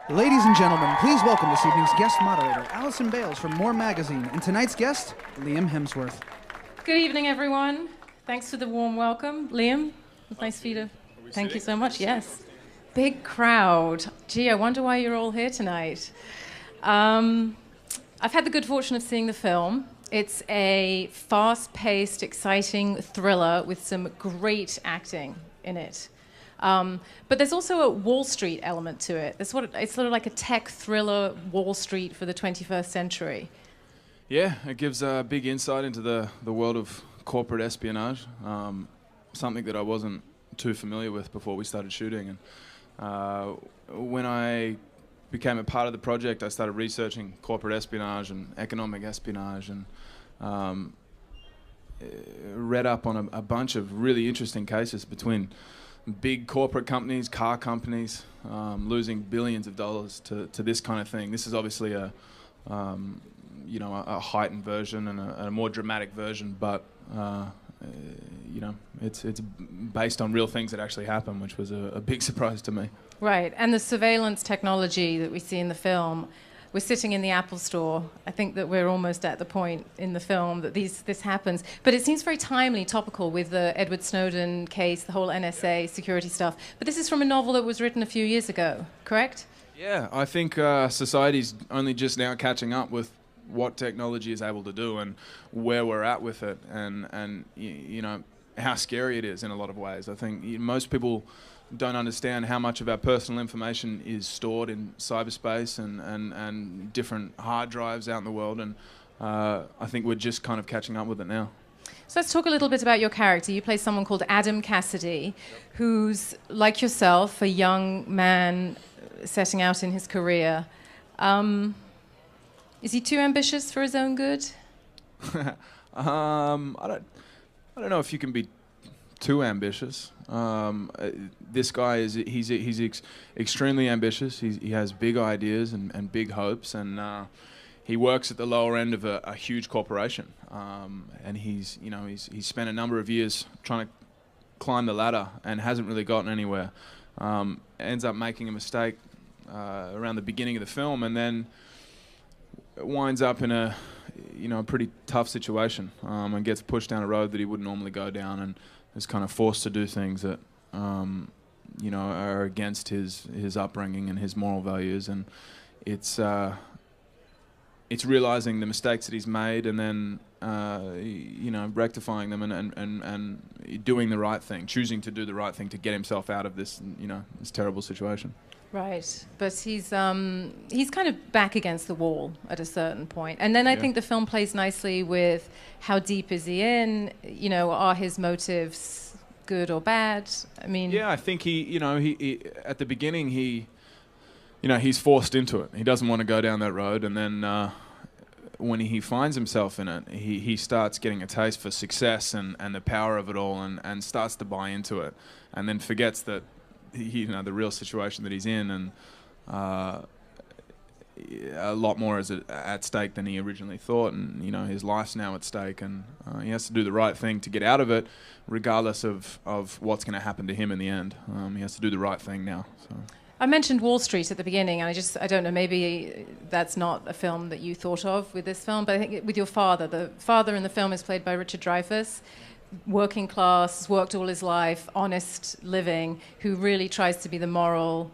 Ladies and gentlemen, please welcome this evening's guest moderator, Allison Bales from More Magazine, and tonight's guest, Liam Hemsworth. Good evening, everyone. Thanks for the warm welcome. Liam, it's nice for you to... Thank you so much, yes. Big crowd. Gee, I wonder why you're all here tonight. I've had the good fortune of seeing the film. It's a fast-paced, exciting thriller with some great acting in it. But there's also a Wall Street element to it. It's sort of like a tech thriller Wall Street for the 21st century. Yeah, it gives a big insight into the world of corporate espionage, something that I wasn't too familiar with before we started shooting. And when I became a part of the project, I started researching corporate espionage and economic espionage, and read up on a bunch of really interesting cases between big corporate companies, car companies, losing billions of dollars to this kind of thing. This is obviously a heightened version and a more dramatic version, but it's based on real things that actually happen, which was a big surprise to me. Right, and the surveillance technology that we see in the film, we're sitting in the Apple store. I think that we're almost at the point in the film that this happens. But it seems very timely, topical with the Edward Snowden case, the whole NSA security stuff. But this is from a novel that was written a few years ago, correct? Yeah, I think society's only just now catching up with what technology is able to do and where we're at with it, and how scary it is in a lot of ways. I think most people don't understand how much of our personal information is stored in cyberspace and different hard drives out in the world, and I think we're just kind of catching up with it now. So let's talk a little bit about your character. You play someone called Adam Cassidy, who's, like yourself, a young man setting out in his career. Is he too ambitious for his own good? I don't know if you can be too ambitious. This guy he's extremely ambitious. He has big ideas and big hopes, and he works at the lower end of a huge corporation. And he's spent a number of years trying to climb the ladder and hasn't really gotten anywhere. Ends up making a mistake around the beginning of the film, and then winds up in a pretty tough situation, and gets pushed down a road that he wouldn't normally go down, and is kind of forced to do things that are against his upbringing and his moral values. And it's realizing the mistakes that he's made, and then rectifying them and doing the right thing, choosing to do the right thing to get himself out of this this terrible situation. Right, but he's kind of back against the wall at a certain point. And then I think the film plays nicely with how deep is he in, are his motives good or bad? I mean... Yeah, I think he at the beginning, he's forced into it. He doesn't want to go down that road, and then when he finds himself in it, he starts getting a taste for success and the power of it all, and starts to buy into it, and then forgets that the real situation that he's in, and a lot more is at stake than he originally thought, and his life's now at stake, and he has to do the right thing to get out of it, regardless of what's going to happen to him in the end. He has to do the right thing now. So. I mentioned Wall Street at the beginning, and I don't know, maybe that's not a film that you thought of with this film, but I think with your father, the father in the film is played by Richard Dreyfuss, working class, worked all his life, honest living, who really tries to be the moral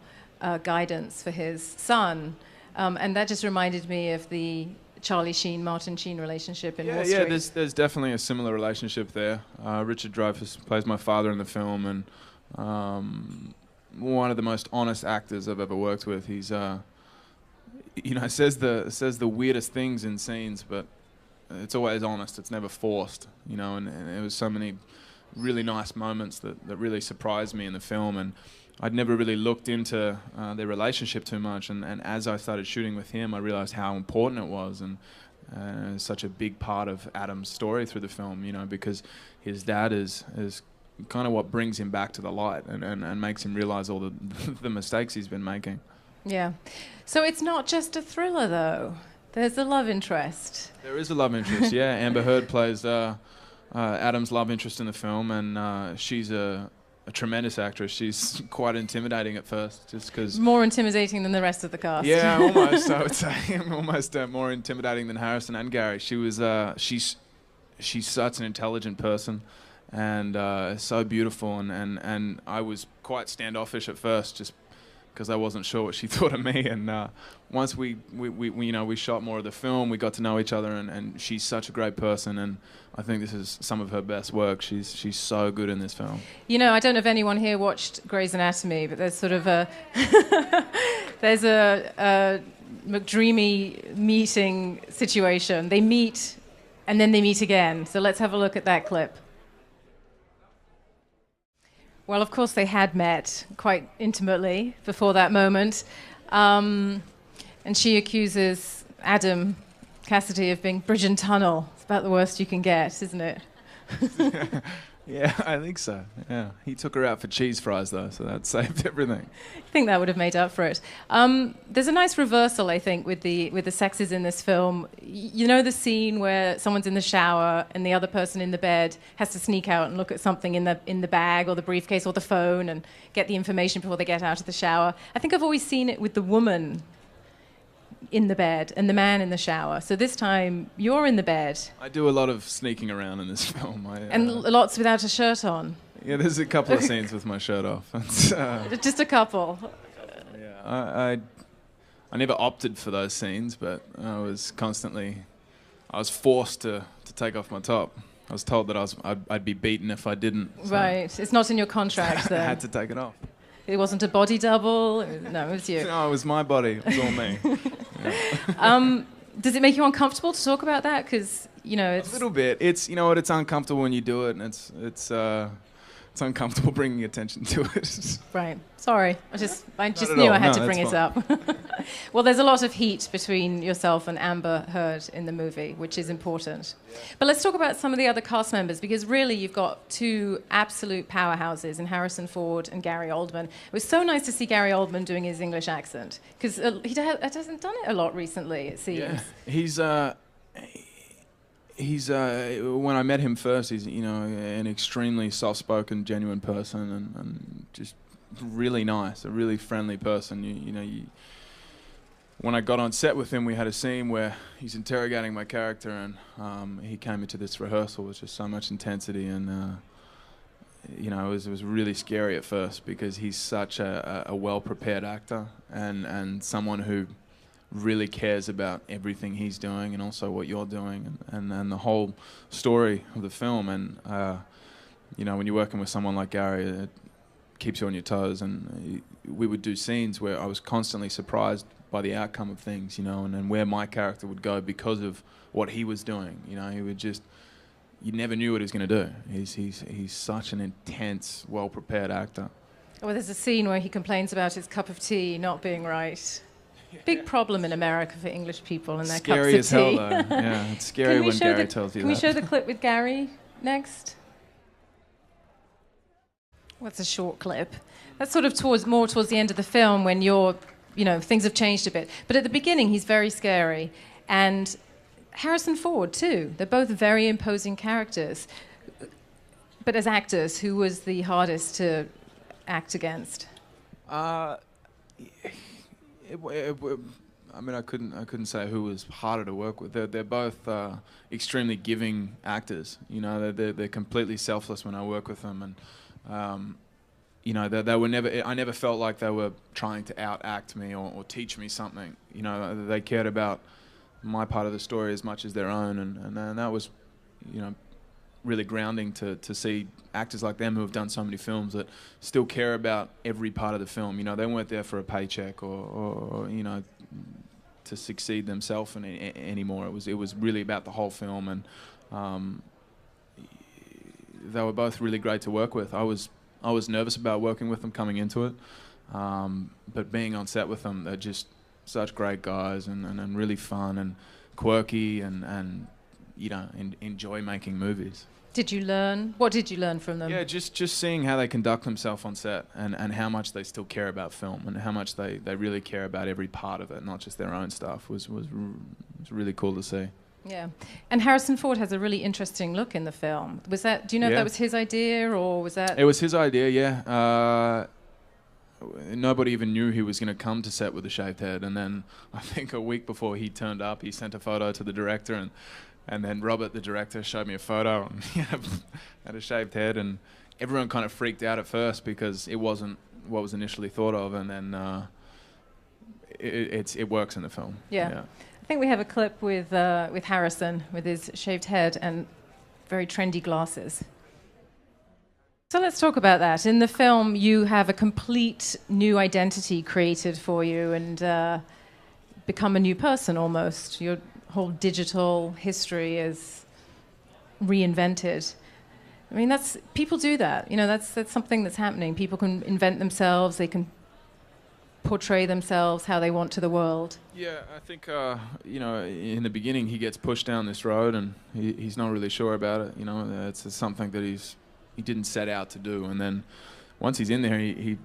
guidance for his son. And that just reminded me of the Charlie Sheen, Martin Sheen relationship in Wall Street. Yeah, there's definitely a similar relationship there. Richard Dreyfuss plays my father in the film, and one of the most honest actors I've ever worked with. He's says the weirdest things in scenes, but it's always honest. It's never forced, and there was so many really nice moments that really surprised me in the film, and I'd never really looked into their relationship too much, and as I started shooting with him, I realized how important it was, and such a big part of Adam's story through the film, because his dad is kind of what brings him back to the light and makes him realize all the mistakes he's been making. Yeah. So it's not just a thriller, though. There's a love interest. There is a love interest, yeah. Amber Heard plays Adam's love interest in the film, and she's a a tremendous actress. She's quite intimidating at first, just because. More intimidating than the rest of the cast. Yeah, almost. I would say almost more intimidating than Harrison and Gary. She was. She's such an intelligent person, and so beautiful. And I was quite standoffish at first, just because I wasn't sure what she thought of me. And once we shot more of the film, we got to know each other, and she's such a great person, and I think this is some of her best work. She's so good in this film. You know, I don't know if anyone here watched Grey's Anatomy, but there's sort of a there's a McDreamy meeting situation. They meet and then they meet again. So let's have a look at that clip. Well, of course, they had met quite intimately before that moment. And she accuses Adam Cassidy of being bridge and tunnel. It's about the worst you can get, isn't it? Yeah, I think so. Yeah, he took her out for cheese fries, though, so that saved everything. I think that would have made up for it. There's a nice reversal, I think, with the sexes in this film. You know the scene where someone's in the shower and the other person in the bed has to sneak out and look at something in the bag or the briefcase or the phone and get the information before they get out of the shower. I think I've always seen it with the woman in the bed and the man in the shower. So this time you're in the bed. I do a lot of sneaking around in this film. And lots without a shirt on. Yeah, there's a couple of scenes with my shirt off. Just a couple. Yeah, I never opted for those scenes, but I was forced to take off my top. I was told that I'd be beaten if I didn't. So Right, it's not in your contract then. I had to take it off. It wasn't a body double. No, it was you. No, it was my body. It was all me. Does it make you uncomfortable to talk about that? Because it's a little bit. It's It's uncomfortable when you do it, and it's uncomfortable bringing attention to it. Right. Sorry. I just knew I had to bring it up. Well, there's a lot of heat between yourself and Amber Heard in the movie, which is important. Yeah. But let's talk about some of the other cast members, because really you've got two absolute powerhouses in Harrison Ford and Gary Oldman. It was so nice to see Gary Oldman doing his English accent, because he hasn't done it a lot recently, it seems. Yeah. He's when I met him first, he's an extremely soft-spoken, genuine person, and just really nice, a really friendly person. When I got on set with him, we had a scene where he's interrogating my character, and he came into this rehearsal with just so much intensity, and it was really scary at first, because he's such a well-prepared actor and someone who really cares about everything he's doing and also what you're doing and the whole story of the film. And when you're working with someone like Gary, it keeps you on your toes. And we would do scenes where I was constantly surprised by the outcome of things, and where my character would go because of what he was doing. He would just, you never knew what he was going to do. He's such an intense, well-prepared actor. Well, there's a scene where he complains about his cup of tea not being right. Big problem in America for English people and their scary cups of tea. Scary as hell, though. Yeah, it's scary when Gary tells you that. Can we show the clip with Gary next? Well, it's a short clip. That's sort of more towards the end of the film when things have changed a bit. But at the beginning, he's very scary. And Harrison Ford, too. They're both very imposing characters. But as actors, who was the hardest to act against? I couldn't say who was harder to work with. They're both extremely giving actors. They're completely selfless when I work with them, and they were never. I never felt like they were trying to outact me or teach me something. They cared about my part of the story as much as their own, and that was, really grounding to see actors like them who have done so many films that still care about every part of the film. They weren't there for a paycheck or to succeed themselves anymore. It was really about the whole film, and they were both really great to work with. I was nervous about working with them coming into it, but being on set with them, they're just such great guys and really fun and quirky and enjoy making movies. What did you learn from them? Yeah, just seeing how they conduct themselves on set and how much they still care about film and how much they really care about every part of it, not just their own stuff, was really cool to see. Yeah. And Harrison Ford has a really interesting look in the film. Was that? Do you know if that was his idea or was that? It was his idea. Yeah. Nobody even knew he was going to come to set with a shaved head, and then I think a week before he turned up, he sent a photo to the director, and then Robert, the director, showed me a photo, and he had a shaved head, and everyone kind of freaked out at first because it wasn't what was initially thought of, and then it works in the film. Yeah. I think we have a clip with Harrison with his shaved head and very trendy glasses. So let's talk about that. In the film, you have a complete new identity created for you and become a new person almost. Your whole digital history is reinvented. I mean, people do that. You know, that's something that's happening. People can invent themselves. They can portray themselves how they want to the world. Yeah, I think, in the beginning, he gets pushed down this road and he's not really sure about it. You know, it's something that he didn't set out to do, and then once he's in there, he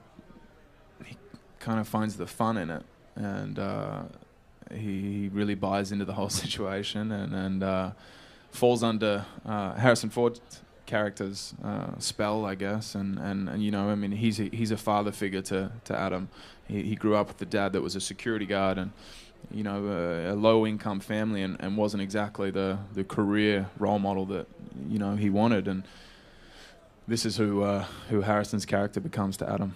kind of finds the fun in it, and he really buys into the whole situation, and falls under Harrison Ford's character's spell, I guess, and you know, I mean, he's a father figure to Adam. He grew up with a dad that was a security guard, and you know, a low-income family, and wasn't exactly the career role model that you know he wanted, and this is who Harrison's character becomes to Adam.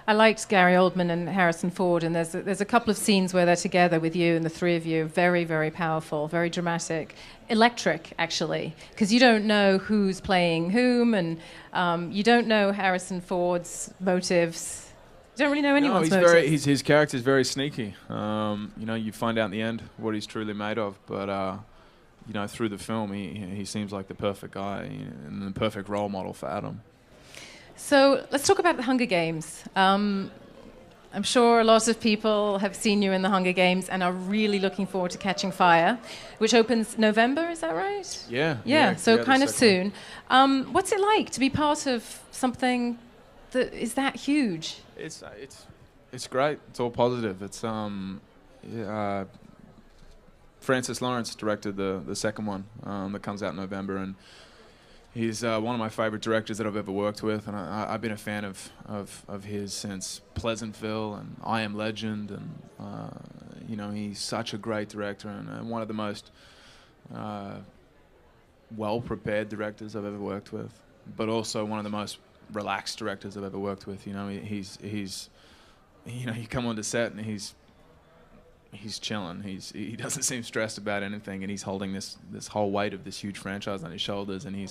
I liked Gary Oldman and Harrison Ford, and there's a couple of scenes where they're together with you and the three of you. Very, very powerful, very dramatic, electric, actually, because you don't know who's playing whom, and you don't know Harrison Ford's motives. You don't really know anyone's motives. His character's very sneaky. You know, you find out in the end what he's truly made of, but you know, through the film, he seems like the perfect guy and the perfect role model for Adam. So let's talk about the Hunger Games. I'm sure a lot of people have seen you in the Hunger Games and are really looking forward to Catching Fire, which opens November, is that right? Yeah. So kind of soon. What's it like to be part of something that is that huge? It's great. It's all positive. It's Francis Lawrence directed the second one that comes out in November, and he's one of my favorite directors that I've ever worked with, and I've been a fan of his since Pleasantville and I Am Legend, and you know, he's such a great director and one of the most well-prepared directors I've ever worked with, but also one of the most relaxed directors I've ever worked with. You know, he's you know, you come onto set and he's chilling. He doesn't seem stressed about anything, and he's holding this whole weight of this huge franchise on his shoulders, and he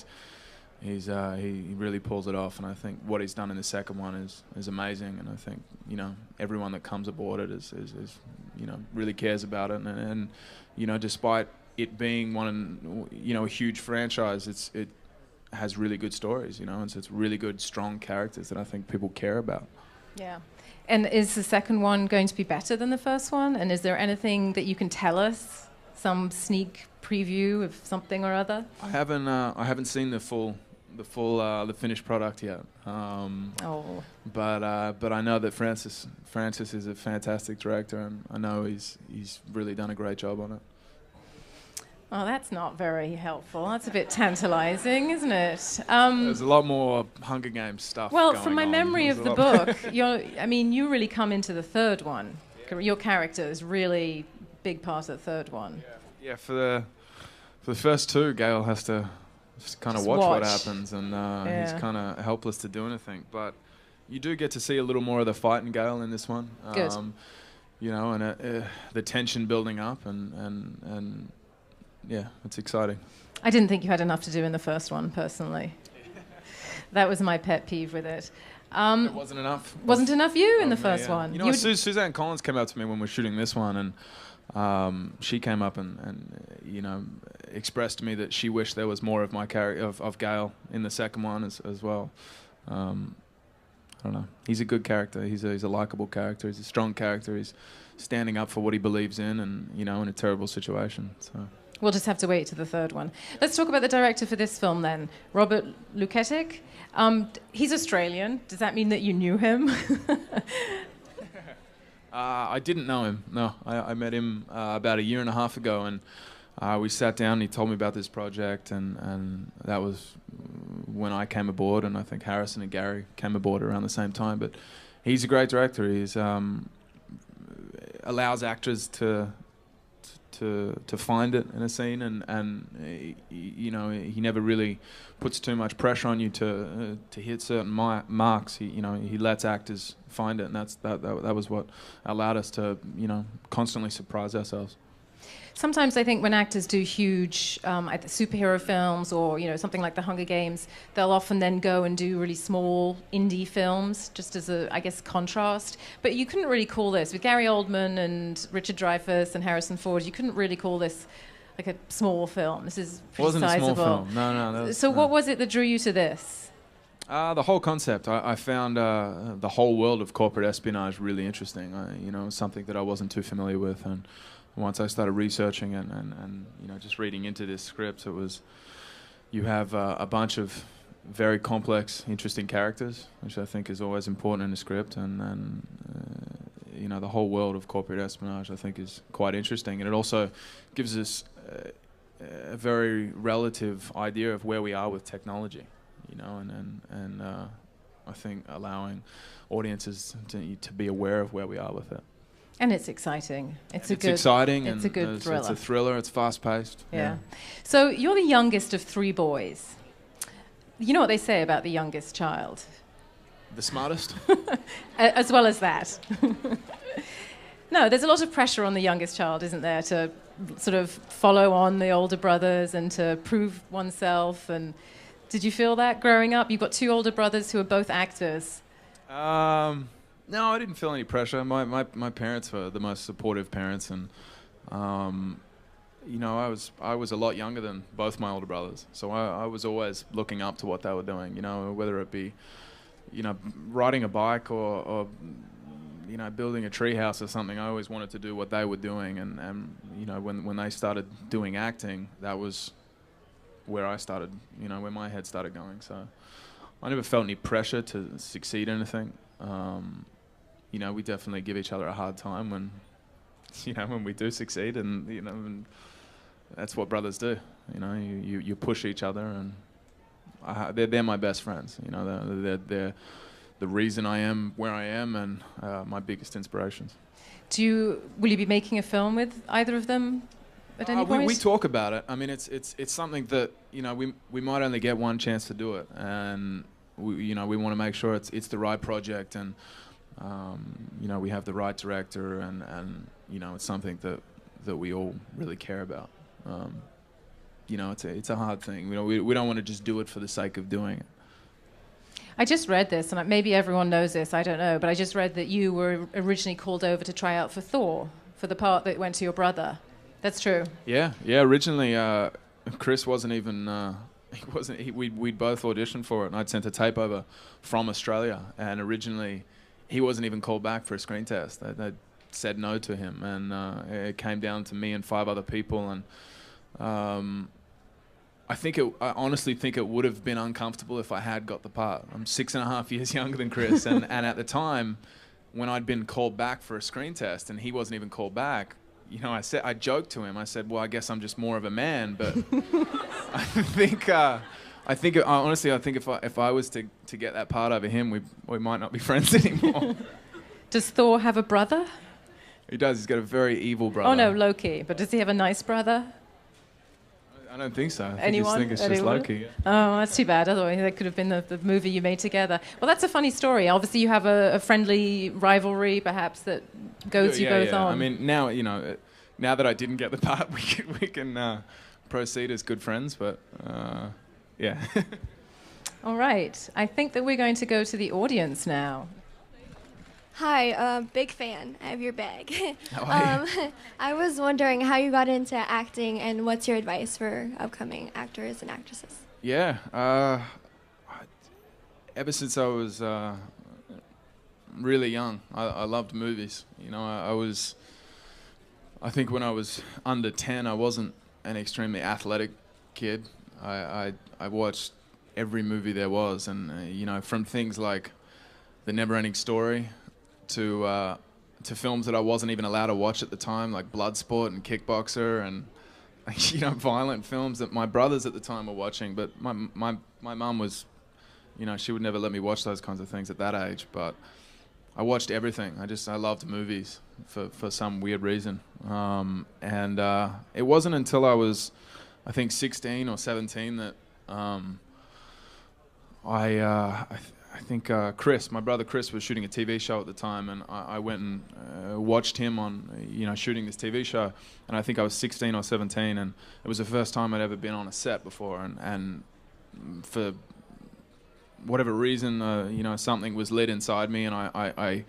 really pulls it off. And I think what he's done in the second one is amazing. And I think, you know, everyone that comes aboard it is you know, really cares about it. And you know, despite it being a huge franchise, it has really good stories. You know, and so it's really good, strong characters that I think people care about. Yeah. And is the second one going to be better than the first one? And is there anything that you can tell us? Some sneak preview of something or other? I haven't seen the finished product yet. But I know that Francis is a fantastic director, and I know he's really done a great job on it. Oh, that's not very helpful. That's a bit tantalizing, isn't it? There's a lot more Hunger Games stuff. Well, from my memory of the book, you really come into the third one. Yeah. Your character is really big part of the third one. Yeah. For the first two, Gale has to just kind of watch what happens, and he's kind of helpless to do anything. But you do get to see a little more of the fight in Gale in this one. Good. You know, and the tension building up, and yeah, it's exciting. I didn't think you had enough to do in the first one, personally. That was my pet peeve with it. It wasn't enough. Wasn't enough you in the first one. You know, Suzanne Collins came up to me when we were shooting this one, and she came up and you know, expressed to me that she wished there was more of my character of Gale in the second one as well. I don't know. He's a good character. He's a likable character. He's a strong character. He's standing up for what he believes in, and you know, in a terrible situation. So. We'll just have to wait to the third one. Let's talk about the director for this film then, Robert Luketic. He's Australian. Does that mean that you knew him? I didn't know him. No, I met him about a year and a half ago, and we sat down and he told me about this project, and that was when I came aboard, and I think Harrison and Gary came aboard around the same time. But he's a great director. He's allows actors to find it in a scene, and he never really puts too much pressure on you to hit certain marks. He lets actors find it, and that was what allowed us to constantly surprise ourselves. Sometimes I think when actors do huge either superhero films or something like The Hunger Games, they'll often then go and do really small indie films, just as a, I guess, contrast. But you couldn't really call this, with Gary Oldman and Richard Dreyfuss and Harrison Ford, you couldn't really call this like a small film. This is pretty wasn't sizable. A small film. No. So what was it that drew you to this? The whole concept. I found the whole world of corporate espionage really interesting. Something that I wasn't too familiar with, and once I started researching and just reading into this script, you have a bunch of very complex, interesting characters, which I think is always important in a script, and the whole world of corporate espionage I think is quite interesting, and it also gives us a very relative idea of where we are with technology, and I think allowing audiences to be aware of where we are with it. And it's exciting. It's a good thriller. It's a thriller. It's fast-paced. Yeah. So you're the youngest of 3 boys. You know what they say about the youngest child? The smartest? As well as that. No, there's a lot of pressure on the youngest child, isn't there, to sort of follow on the older brothers and to prove oneself. And did you feel that growing up? You've got 2 older brothers who are both actors. No, I didn't feel any pressure. My parents were the most supportive parents, and I was a lot younger than both my older brothers, so I was always looking up to what they were doing. Whether it be riding a bike or building a treehouse or something. I always wanted to do what they were doing, and when they started doing acting, that was where I started. Where my head started going. So I never felt any pressure to succeed in anything. We definitely give each other a hard time when we do succeed, and that's what brothers do. You push each other, and they're my best friends. They're the reason I am where I am, and my biggest inspirations. Will you be making a film with either of them at any point? We talk about it. I mean, it's something that we might only get one chance to do it, and we want to make sure it's the right project, and we have the right director, and it's something that we all really care about. It's a hard thing. We don't want to just do it for the sake of doing it. I just read this, and maybe everyone knows this, I don't know, but I just read that you were originally called over to try out for Thor, for the part that went to your brother. That's true? Yeah. Originally, Chris wasn't even... We'd both auditioned for it, and I'd sent a tape over from Australia, and originally he wasn't even called back for a screen test. They said no to him, and it came down to me and 5 other people, and I honestly think it would have been uncomfortable if I had got the part. I'm 6.5 years younger than Chris, and at the time, when I'd been called back for a screen test and he wasn't even called back, I joked to him. I said, "Well, I guess I'm just more of a man." But honestly, if I was to get that part over him, we might not be friends anymore. Does Thor have a brother? He does. He's got a very evil brother. Oh no, Loki. But does he have a nice brother? I don't think so. I think it's just Loki. Yeah. Oh, that's too bad. Otherwise, that could have been the movie you made together. Well, that's a funny story. Obviously, you have a friendly rivalry, perhaps, that goes you both on. I mean, now now that I didn't get the part, we can proceed as good friends. But yeah. All right. I think that we're going to go to the audience now. Hi, big fan. I have your bag. How are you? I was wondering how you got into acting and what's your advice for upcoming actors and actresses? Yeah. Ever since I was really young, I loved movies. I think when I was under 10, I wasn't an extremely athletic kid. I watched every movie there was, and from things like The Never-Ending Story to films that I wasn't even allowed to watch at the time, like Bloodsport and Kickboxer, and violent films that my brothers at the time were watching. But my mum was, she would never let me watch those kinds of things at that age. But I watched everything. I loved movies for some weird reason. And it wasn't until I was, I think, 16 or 17 that I think Chris, my brother Chris, was shooting a TV show at the time, and I went and watched him on, shooting this TV show. And I think I was 16 or 17, and it was the first time I'd ever been on a set before. And for whatever reason, something was lit inside me, and I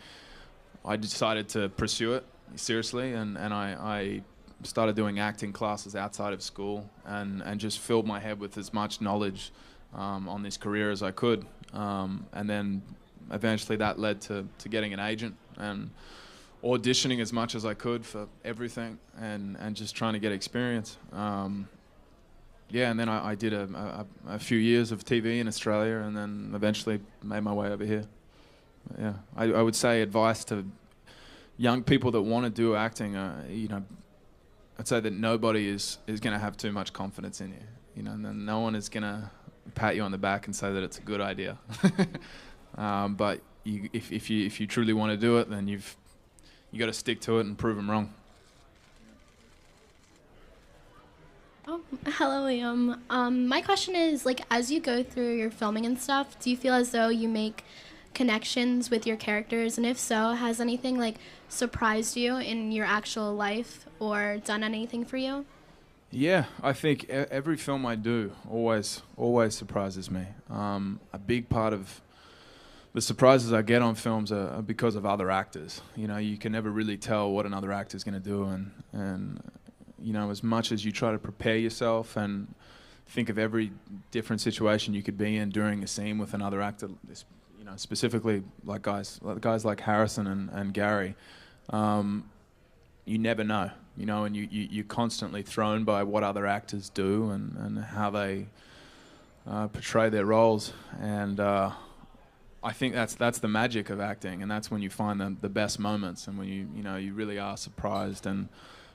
decided to pursue it seriously, and I started doing acting classes outside of school, and just filled my head with as much knowledge on this career as I could. And then eventually that led to getting an agent and auditioning as much as I could for everything, and just trying to get experience. And then I did a few years of TV in Australia, and then eventually made my way over here. Yeah, I would say advice to young people that want to do acting, I'd say that nobody is going to have too much confidence in you, and then no one is going to pat you on the back and say that it's a good idea. But if you truly want to do it, then you got to stick to it and prove them wrong. Oh, hello, Liam. My question is, as you go through your filming and stuff, do you feel as though you make connections with your characters? And if so, has anything, surprised you in your actual life or done anything for you? Yeah, I think every film I do always surprises me. A big part of the surprises I get on films are because of other actors. You can never really tell what another actor's going to do, and as much as you try to prepare yourself and think of every different situation you could be in during a scene with another actor, specifically guys like Harrison and Gary, you never know. And you're constantly thrown by what other actors do and how they portray their roles. And I think that's the magic of acting, and that's when you find the best moments, and when you really are surprised. And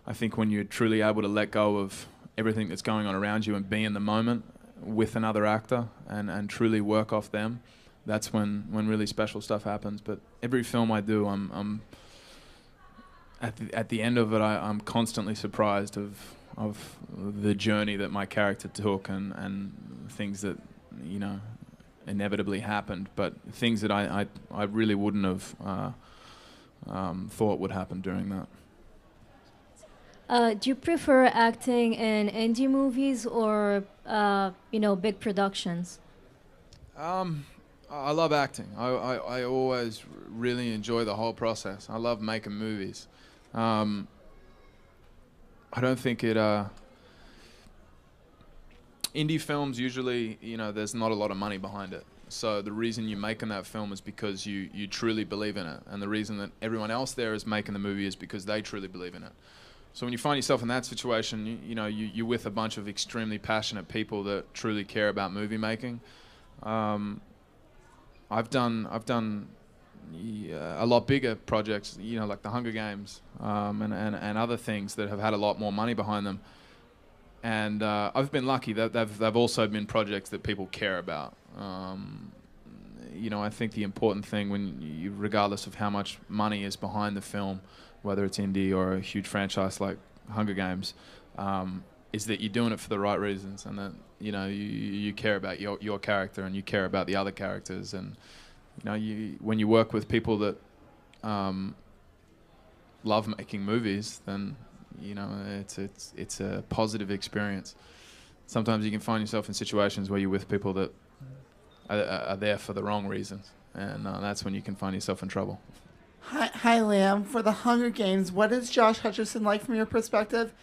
I think when you're truly able to let go of everything that's going on around you and be in the moment with another actor and truly work off them, that's when really special stuff happens. But every film I do, I'm at the end of it, I'm constantly surprised of the journey that my character took, and things that inevitably happened, but things that I really wouldn't have thought would happen during that. Do you prefer acting in indie movies or big productions? I love acting. I always really enjoy the whole process. I love making movies. I don't think indie films usually, there's not a lot of money behind it. So the reason you're making that film is because you truly believe in it, and the reason that everyone else there is making the movie is because they truly believe in it. So when you find yourself in that situation, you're with a bunch of extremely passionate people that truly care about movie making. I've done a lot bigger projects, like the Hunger Games, and other things that have had a lot more money behind them. And I've been lucky that they've also been projects that people care about. I think the important thing regardless of how much money is behind the film, whether it's indie or a huge franchise like Hunger Games, is that you're doing it for the right reasons, and that you care about your character, and you care about the other characters, and when you work with people that love making movies, then it's a positive experience. Sometimes you can find yourself in situations where you're with people that are there for the wrong reasons, and that's when you can find yourself in trouble. Hi, Liam. For the Hunger Games, what is Josh Hutcherson like from your perspective?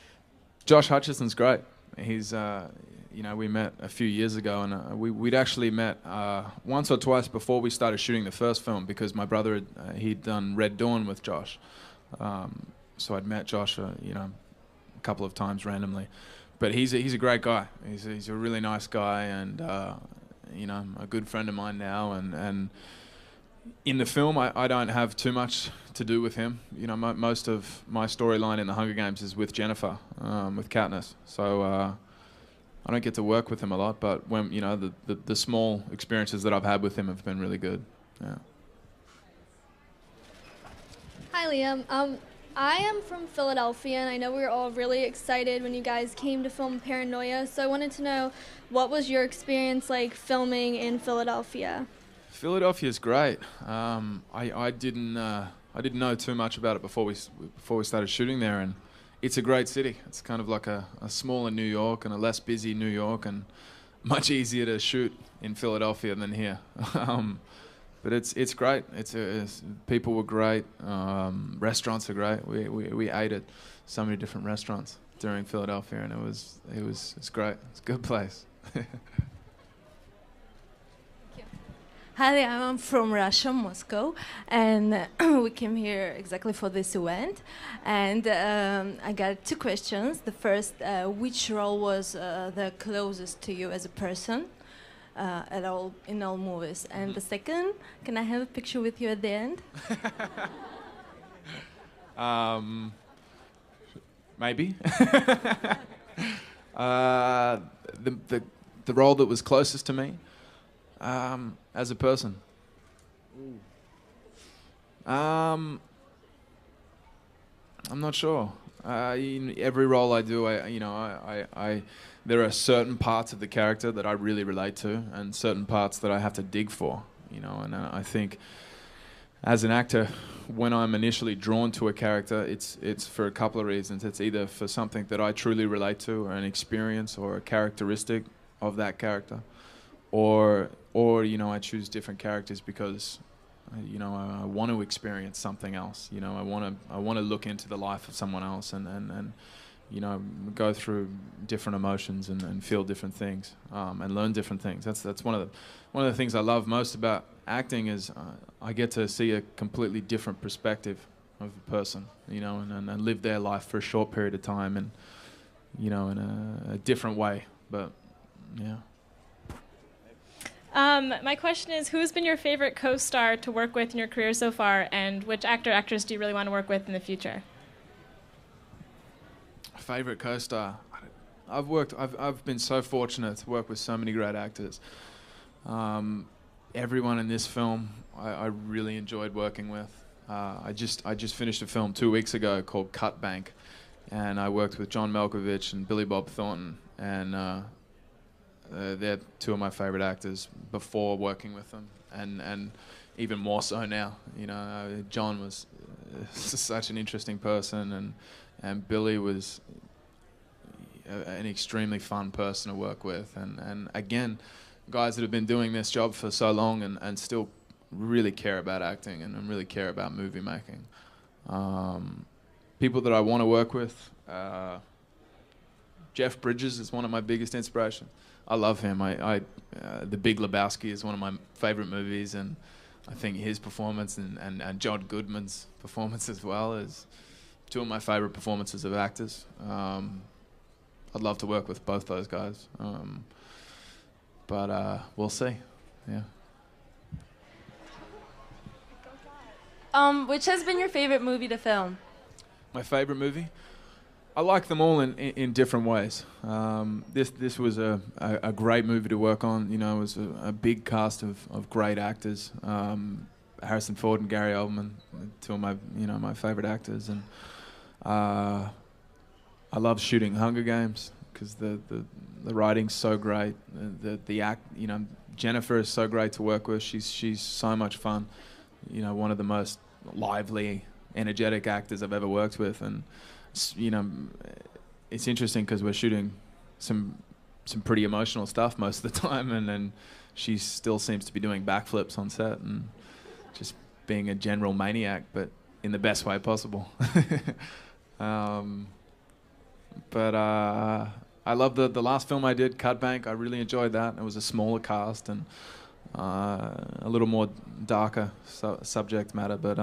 Josh Hutcherson's great. He's, we met a few years ago, and we'd actually met once or twice before we started shooting the first film, because my brother, he'd done Red Dawn with Josh. So I'd met Josh, a couple of times randomly. But he's a great guy. He's a really nice guy, and, a good friend of mine now, and in the film, I don't have too much to do with him. You know, most of my storyline in the Hunger Games is with Jennifer, with Katniss. So I don't get to work with him a lot, but when the small experiences that I've had with him have been really good. Yeah. Hi, Liam. I am from Philadelphia, and I know we were all really excited when you guys came to film Paranoia. So I wanted to know, what was your experience like filming in Philadelphia? Philadelphia's great. I didn't know too much about it before we started shooting there, and it's a great city. It's kind of like a smaller New York and a less busy New York, and much easier to shoot in Philadelphia than here. But it's great. People were great. Restaurants are great. We ate at so many different restaurants during Philadelphia, and it's great. It's a good place. Hi, I'm from Russia, Moscow, and we came here exactly for this event. And I got two questions. The first, which role was the closest to you as a person in all movies? And the second, can I have a picture with you at the end? Maybe. The role that was closest to me. As a person, I'm not sure. In every role I do, there are certain parts of the character that I really relate to, and certain parts that I have to dig for. And I think, as an actor, when I'm initially drawn to a character, it's for a couple of reasons. It's either for something that I truly relate to, or an experience, or a characteristic of that character. Or I choose different characters because, I want to experience something else. I want to look into the life of someone else and go through different emotions and feel different things and learn different things. That's one of the things I love most about acting is I get to see a completely different perspective of a person, and live their life for a short period of time and, in a different way. But yeah. My question is, who has been your favorite co-star to work with in your career so far, and which actor, actress do you really want to work with in the future? Favorite co-star? I've been so fortunate to work with so many great actors. Everyone in this film I really enjoyed working with. I just finished a film 2 weeks ago called Cut Bank, and I worked with John Malkovich and Billy Bob Thornton, and they're two of my favorite actors before working with them, and even more so now. John was such an interesting person, and Billy was an extremely fun person to work with, and again, guys that have been doing this job for so long and still really care about acting and really care about movie making. People that I want to work with, Jeff Bridges is one of my biggest inspirations. I love him. The Big Lebowski is one of my favorite movies, and I think his performance and John Goodman's performance as well is two of my favorite performances of actors. I'd love to work with both those guys, but we'll see. Yeah. Which has been your favorite movie to film? My favorite movie? I like them all in different ways. This was a great movie to work on. It was a big cast of great actors. Harrison Ford and Gary Oldman, two of my favorite actors, and I love shooting Hunger Games because the writing's so great. The act, Jennifer is so great to work with. She's so much fun. One of the most lively, energetic actors I've ever worked with, and it's interesting because we're shooting some pretty emotional stuff most of the time, and then she still seems to be doing backflips on set and just being a general maniac, but in the best way possible. But I love the last film I did, Cut Bank. I really enjoyed that. It was a smaller cast and a little more darker subject matter, but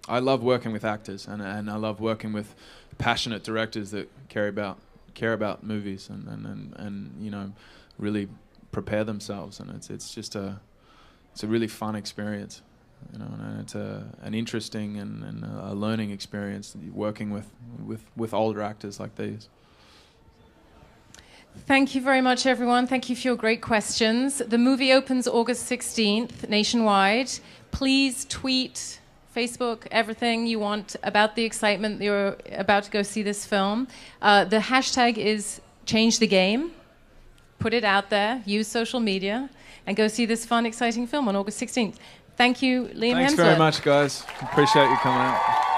I love working with actors, and I love working with passionate directors that care about movies and really prepare themselves, and it's just it's a really fun experience, you know, and it's an interesting and a learning experience working with older actors like these. Thank you very much, everyone. Thank you for your great questions. The movie opens August 16th nationwide. Please tweet, Facebook, everything you want about the excitement that you're about to go see this film. The hashtag is Change the Game. Put it out there. Use social media. And go see this fun, exciting film on August 16th. Thank you, Liam Hemsworth. Thanks very much, guys. Appreciate you coming out.